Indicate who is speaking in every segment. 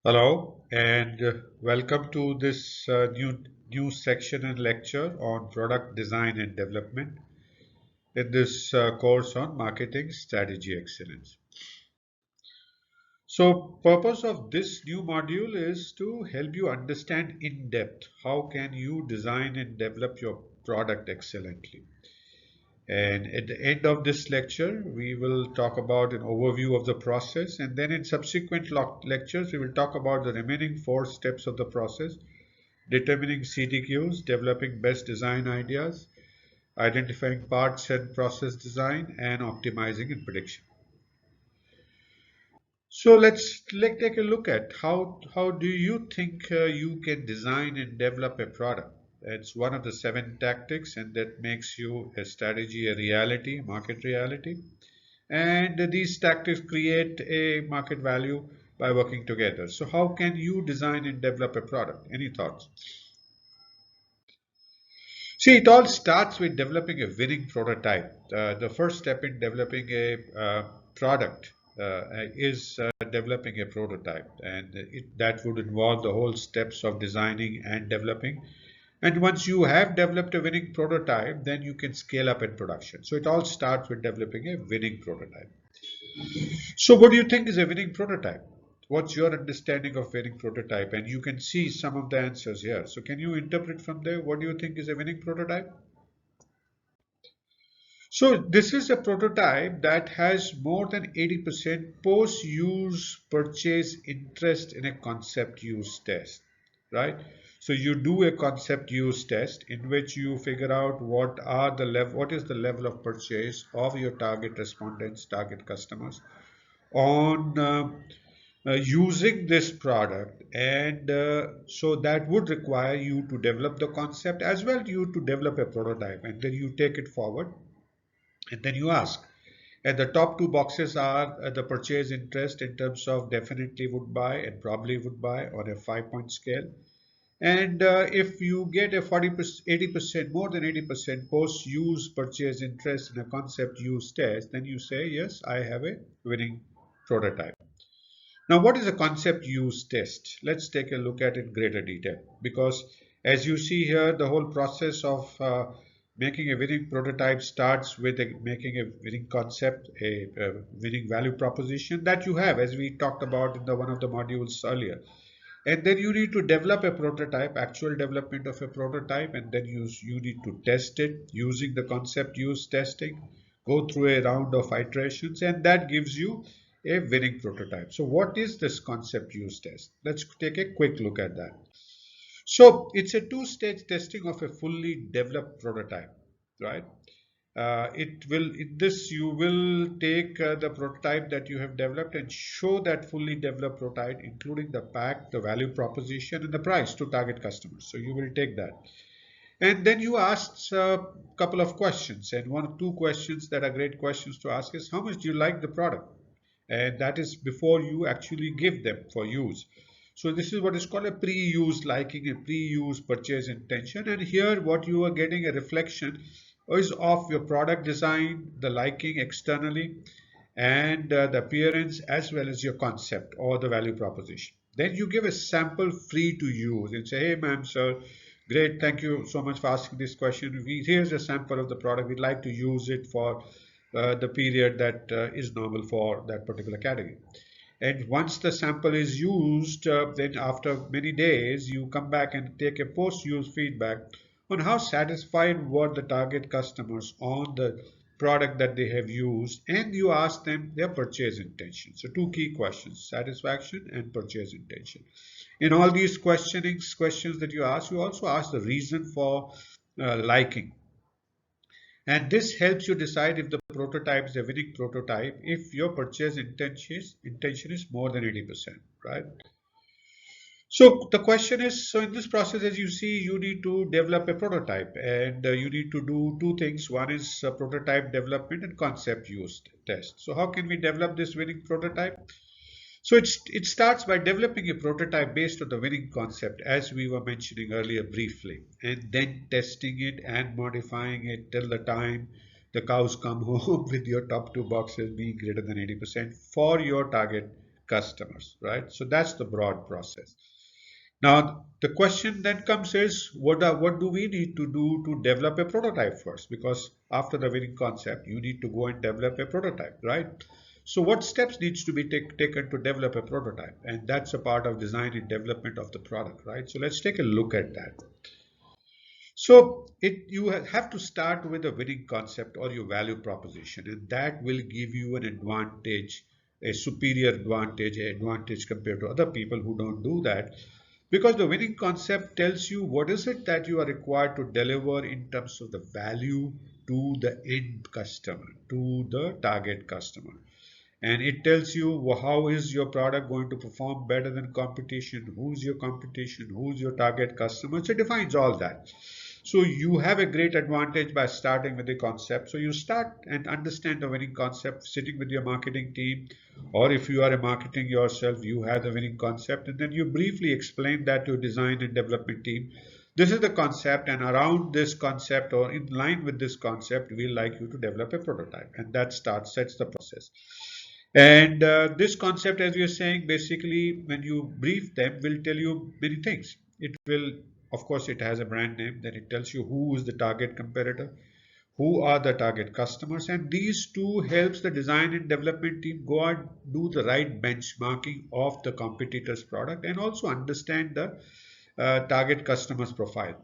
Speaker 1: Hello and welcome to this new section and lecture on product design and development in this course on marketing strategy excellence. So, purpose of this new module is to help you understand in depth how can you design and develop your product excellently. And at the end of this lecture, we will talk about an overview of the process, and then in subsequent lectures, we will talk about the remaining four steps of the process: determining CDQs, developing best design ideas, identifying parts and process design, and optimizing and prediction. So let's take a look at how do you think you can design and develop a product. It's one of the seven tactics, and that makes you a strategy a reality, market reality. And these tactics create a market value by working together. So how can you design and develop a product? Any thoughts? See, it all starts with developing a winning prototype. The first step in developing a product is developing a prototype, and that would involve the whole steps of designing and developing. And once you have developed a winning prototype, then you can scale up in production. So it all starts with developing a winning prototype. So, what do you think is a winning prototype? What's your understanding of winning prototype? And you can see some of the answers here. So, can you interpret from there? What do you think is a winning prototype? So, this is a prototype that has more than 80% post-use purchase interest in a concept use test, right? So, you do a concept use test in which you figure out what is the level of purchase of your target respondents, target customers on using this product, and so that would require you to develop the concept as well you to develop a prototype, and then you take it forward and then you ask, and the top two boxes are the purchase interest in terms of definitely would buy and probably would buy on a 5-point scale. And if you get a 40%, 80%, more than 80% post-use purchase interest in a concept use test, then you say, yes, I have a winning prototype. Now, what is a concept use test? Let's take a look at it in greater detail, because as you see here, the whole process of making a winning prototype starts with making a winning concept, a winning value proposition that you have, as we talked about in one of the modules earlier. And then you need to develop a prototype, actual development of a prototype, and then you need to test it using the concept use testing, go through a round of iterations, and that gives you a winning prototype. So what is this concept use test? Let's take a quick look at that. So it's a two-stage testing of a fully developed prototype, right? In this you will take the prototype that you have developed and show that fully developed prototype, including the pack, the value proposition, and the price to target customers. So you will take that. And then you ask a couple of questions. And one or two questions that are great questions to ask is, how much do you like the product? And that is before you actually give them for use. So this is what is called a pre-use liking, a pre-use purchase intention. And here what you are getting a reflection is of your product design, the liking externally, and the appearance as well as your concept or the value proposition. Then you give a sample free to use and say, hey ma'am, sir, great, thank you so much for asking this question. Here's a sample of the product. We'd like to use it for the period that is normal for that particular category. And once the sample is used, then after many days, you come back and take a post-use feedback on how satisfied were the target customers on the product that they have used, and you ask them their purchase intention. So two key questions, satisfaction and purchase intention. In all these questions that you ask, you also ask the reason for liking. And this helps you decide if the prototype is a winning prototype, if your purchase intention is more than 80%, right? So the question is, so in this process, as you see, you need to develop a prototype, and you need to do two things. One is prototype development and concept use test. So how can we develop this winning prototype? So it starts by developing a prototype based on the winning concept, as we were mentioning earlier briefly, and then testing it and modifying it till the time the cows come home with your top two boxes being greater than 80% for your target customers, right? So that's the broad process. Now, the question then comes is what do we need to do to develop a prototype first? Because after the winning concept, you need to go and develop a prototype, right? So what steps needs to be taken to develop a prototype? And that's a part of design and development of the product, right? So let's take a look at that. So you have to start with a winning concept or your value proposition, and that will give you an advantage, a superior advantage, an advantage compared to other people who don't do that. Because the winning concept tells you what is it that you are required to deliver in terms of the value to the end customer, to the target customer. And it tells you how is your product going to perform better than competition, who's your competition, who's your target customer. So it defines all that. So you have a great advantage by starting with the concept. So you start and understand the winning concept sitting with your marketing team, or if you are a marketing yourself, you have the winning concept, and then you briefly explain that to your design and development team. This is the concept, and around this concept or in line with this concept, we like you to develop a prototype, and that sets the process. And this concept, as we are saying, basically, when you brief them, will tell you many things. It will, of course, it has a brand name, then it tells you who is the target competitor, who are the target customers, and these two helps the design and development team go and do the right benchmarking of the competitor's product and also understand the target customers profile.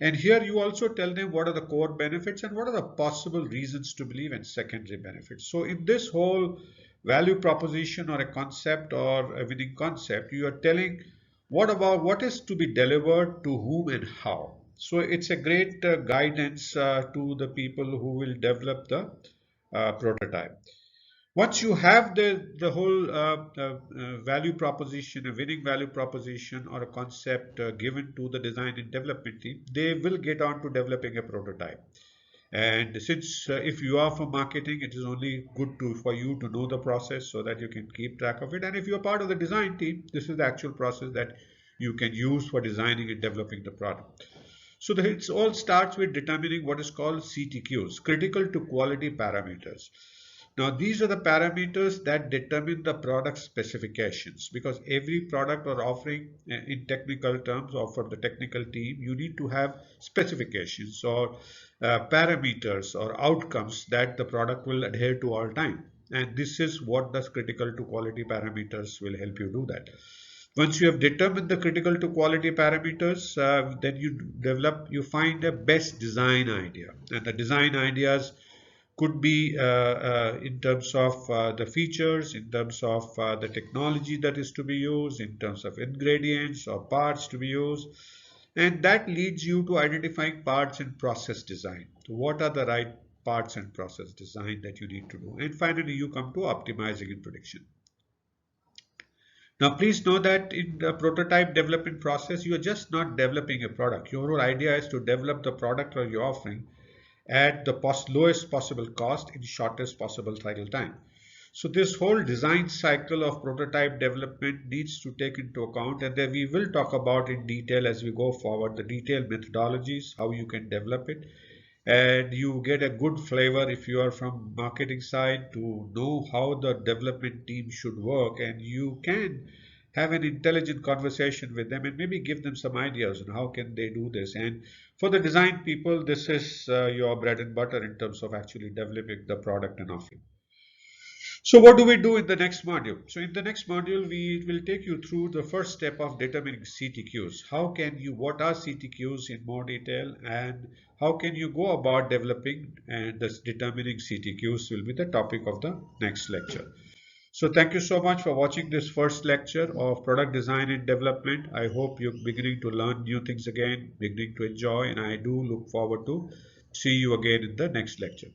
Speaker 1: And here you also tell them what are the core benefits and what are the possible reasons to believe in secondary benefits. So in this whole value proposition or a concept or a winning concept, you are telling what is to be delivered to whom and how. So it's a great guidance to the people who will develop the prototype. Once you have the whole value proposition, a winning value proposition or a concept given to the design and development team, they will get on to developing a prototype. And since if you are for marketing, it is only good for you to know the process so that you can keep track of it. And if you are part of the design team, this is the actual process that you can use for designing and developing the product. So it all starts with determining what is called CTQs, critical to quality parameters. Now, these are the parameters that determine the product specifications, because every product or offering in technical terms or for the technical team, you need to have specifications or parameters or outcomes that the product will adhere to all time. And this is what the critical to quality parameters will help you do that. Once you have determined the critical to quality parameters, then you find a best design idea. And the design ideas could be in terms of the features, in terms of the technology that is to be used, in terms of ingredients or parts to be used. And that leads you to identifying parts and process design. So what are the right parts and process design that you need to do? And finally, you come to optimizing in production. Now, please know that in the prototype development process, you are just not developing a product. Your whole idea is to develop the product or your offering at the lowest possible cost in shortest possible cycle time. So this whole design cycle of prototype development needs to take into account, and then we will talk about in detail as we go forward the detailed methodologies, how you can develop it, and you get a good flavor if you are from marketing side to know how the development team should work, and you can have an intelligent conversation with them and maybe give them some ideas on how can they do this. And for the design people, this is your bread and butter in terms of actually developing the product and offering. So what do we do in the next module? So in the next module, we will take you through the first step of determining CTQs. What are CTQs in more detail, and how can you go about developing and thus determining CTQs will be the topic of the next lecture. So thank you so much for watching this first lecture of product design and development. I hope you're beginning to learn new things again, beginning to enjoy, and I do look forward to see you again in the next lecture.